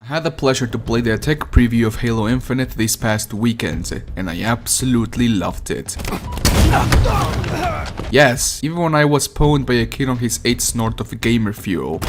I had the pleasure to play the tech preview of Halo Infinite this past weekend, and I absolutely loved it. Yes, even when I was pwned by a kid on his 8th snort of gamer fuel.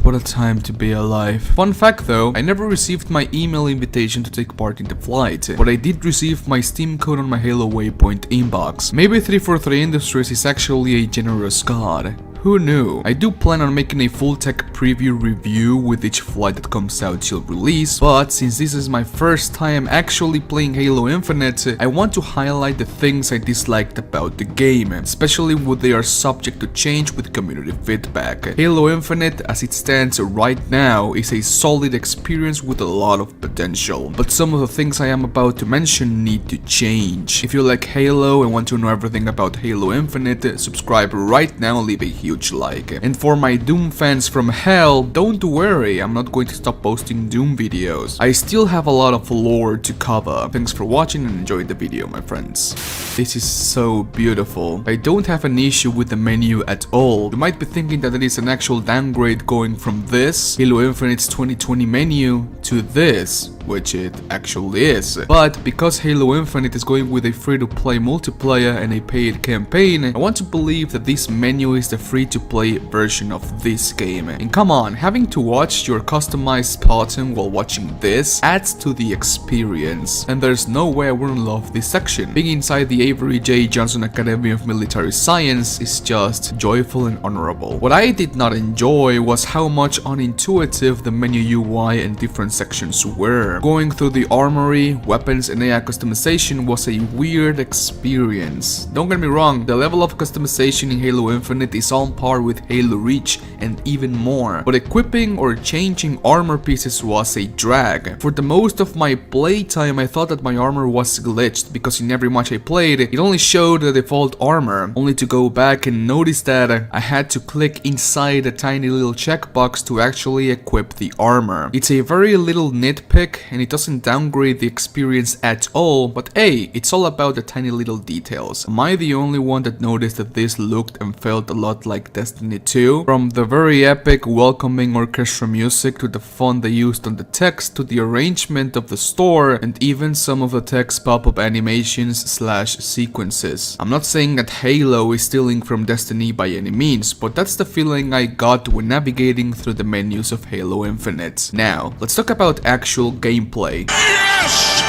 What a time to be alive. Fun fact though, I never received my email invitation to take part in the flight, but I did receive my Steam code on my Halo Waypoint inbox. Maybe 343 Industries is actually a generous god. Who knew? I do plan on making a full tech preview review with each flight that comes out till release, but since this is my first time actually playing Halo Infinite, I want to highlight the things I disliked about the game, especially when they are subject to change with community feedback. Halo Infinite, as it stands right now, is a solid experience with a lot of potential, but some of the things I am about to mention need to change. If you like Halo and want to know everything about Halo Infinite, subscribe right now and leave a huge like. And for my Doom fans from hell, don't worry, I'm not going to stop posting Doom videos. I still have a lot of lore to cover. Thanks for watching and enjoy the video, my friends. This is so beautiful. I don't have an issue with the menu at all. You might be thinking that it is an actual downgrade going from this, Halo Infinite's 2020 menu, to this, which it actually is. But because Halo Infinite is going with a free-to-play multiplayer and a paid campaign, I want to believe that this menu is the free-to-play version of this game. And come on, having to watch your customized Spartan while watching this adds to the experience. And there's no way I wouldn't love this section. Being inside the Avery J. Johnson Academy of Military Science is just joyful and honorable. What I did not enjoy was how much unintuitive the menu UI and different sections were. Going through the armory, weapons and AI customization was a weird experience. Don't get me wrong, the level of customization in Halo Infinite is on par with Halo Reach and even more, but equipping or changing armor pieces was a drag. For the most of my playtime, I thought that my armor was glitched because in every match I played, it only showed the default armor, only to go back and notice that I had to click inside a tiny little checkbox to actually equip the armor. It's a very little nitpick and it doesn't downgrade the experience at all, but hey, it's all about the tiny little details. Am I the only one that noticed that this looked and felt a lot like Destiny 2? From the very epic, welcoming orchestra music to the font they used on the text to the arrangement of the store and even some of the text pop-up animations / sequences. I'm not saying that Halo is stealing from Destiny by any means, but that's the feeling I got when navigating through the menus of Halo Infinite. Now, let's talk about actual gameplay. Yes!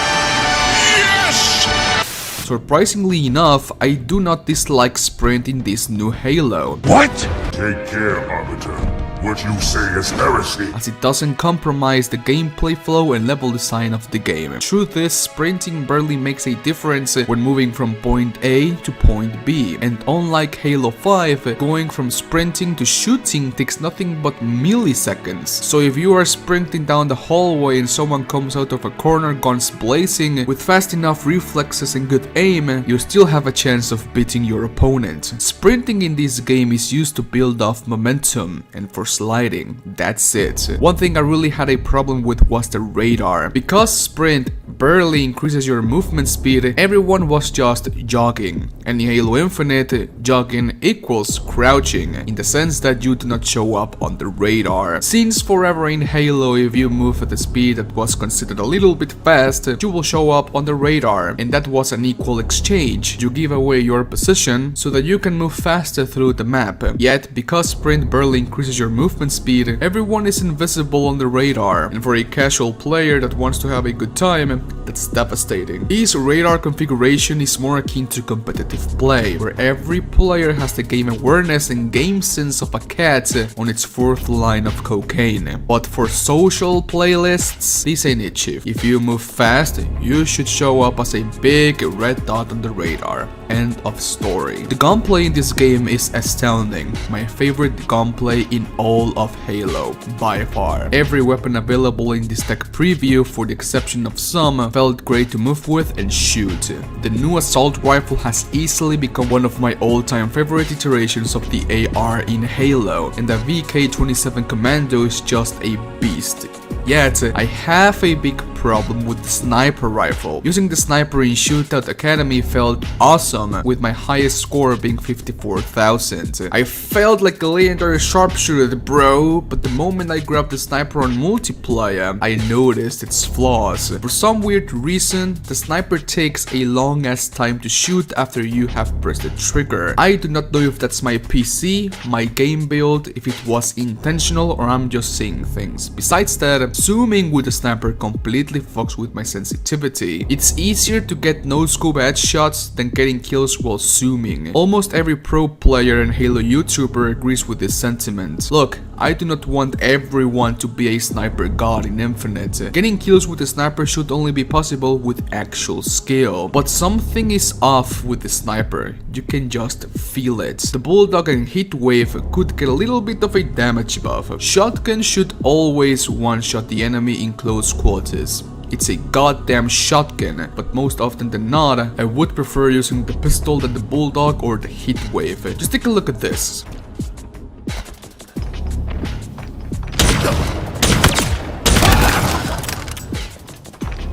Yes! Surprisingly enough, I do not dislike sprint in this new Halo. What? Take care, Arbiter. What you say is heresy. As it doesn't compromise the gameplay flow and level design of the game. Truth is, sprinting barely makes a difference when moving from point A to point B. And unlike Halo 5, going from sprinting to shooting takes nothing but milliseconds. So if you are sprinting down the hallway and someone comes out of a corner guns blazing, with fast enough reflexes and good aim, you still have a chance of beating your opponent. Sprinting in this game is used to build off momentum and for sliding, that's it. One thing I really had a problem with was the radar. Because sprint barely increases your movement speed, everyone was just jogging. And in Halo Infinite, jogging equals crouching, in the sense that you do not show up on the radar. Since forever in Halo, if you move at a speed that was considered a little bit fast, you will show up on the radar, and that was an equal exchange. You give away your position so that you can move faster through the map. Yet, because sprint barely increases your movement speed, everyone is invisible on the radar, and for a casual player that wants to have a good time, that's devastating. This radar configuration is more akin to competitive play, where every player has the game awareness and game sense of a cat on its fourth line of cocaine. But for social playlists, this ain't it, chief. If you move fast, you should show up as a big red dot on the radar. End of story. The gunplay in this game is astounding. My favorite gunplay in all of Halo, by far. Every weapon available in this tech preview, for the exception of some, felt great to move with and shoot. The new assault rifle has easily become one of my all-time favorite iterations of the AR in Halo, and the VK-27 Commando is just a beast. Yet, I have a big problem with the sniper rifle. Using the sniper in Shootout Academy felt awesome, with my highest score being 54,000. I felt like a legendary sharpshooter, bro, but the moment I grabbed the sniper on multiplayer, I noticed its flaws. For some weird reason, the sniper takes a long ass time to shoot after you have pressed the trigger. I do not know if that's my PC, my game build, if it was intentional, or I'm just seeing things. Besides that, zooming with the sniper completely fucks with my sensitivity. It's easier to get no-scope headshots than getting kills while zooming. Almost every pro player and Halo YouTuber agrees with this sentiment. Look, I do not want everyone to be a sniper god in Infinite. Getting kills with a sniper should only be possible with actual skill. But something is off with the sniper. You can just feel it. The Bulldog and Heatwave could get a little bit of a damage buff. Shotgun should always one-shot the enemy in close quarters. It's a goddamn shotgun, but most often than not, I would prefer using the pistol than the Bulldog or the Heatwave. Just take a look at this.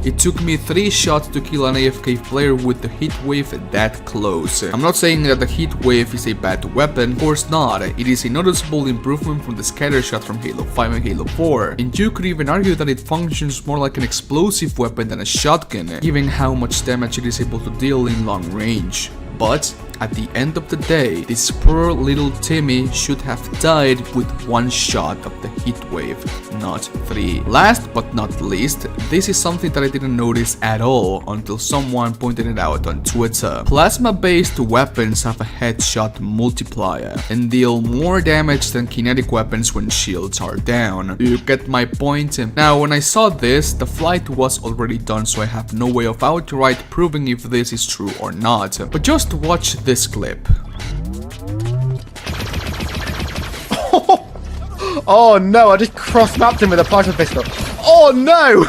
It took me 3 shots to kill an AFK player with the Heatwave that close. I'm not saying that the Heatwave is a bad weapon, of course not. It is a noticeable improvement from the scatter shot from Halo 5 and Halo 4. And you could even argue that it functions more like an explosive weapon than a shotgun, given how much damage it is able to deal in long range. But at the end of the day, this poor little Timmy should have died with 1 shot of the Heatwave, not 3. Last but not least, this is something that I didn't notice at all until someone pointed it out on Twitter. Plasma-based weapons have a headshot multiplier and deal more damage than kinetic weapons when shields are down. Do you get my point? Now, when I saw this, the flight was already done, so I have no way of outright proving if this is true or not. But just watch this clip. Oh no, I just cross-mapped him with a plasma pistol. Oh no!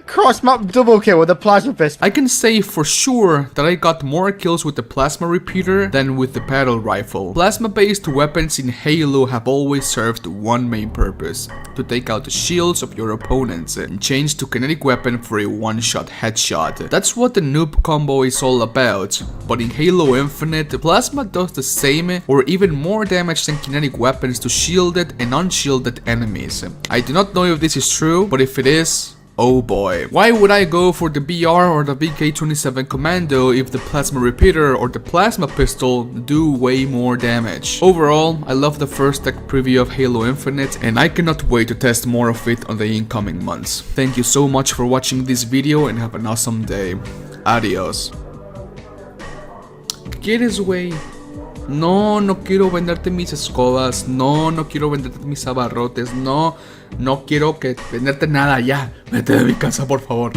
Cross-map double kill with a plasma pistol. I can say for sure that I got more kills with the plasma repeater than with the battle rifle. Plasma-based weapons in Halo have always served one main purpose: to take out the shields of your opponents and change to kinetic weapon for a one-shot headshot. That's what the noob combo is all about. But in Halo Infinite, plasma does the same or even more damage than kinetic weapons to shielded and unshielded enemies. I do not know if this is true, but if it is, oh boy. Why would I go for the BR or the VK-27 Commando if the plasma repeater or the plasma pistol do way more damage? Overall, I love the first tech preview of Halo Infinite and I cannot wait to test more of it on the incoming months. Thank you so much for watching this video and have an awesome day. Adios. ¿Qué quieres, güey? No, no quiero venderte mis escobas. No, no quiero venderte mis abarrotes. No, no quiero venderte nada ya. Vete de mi casa, por favor.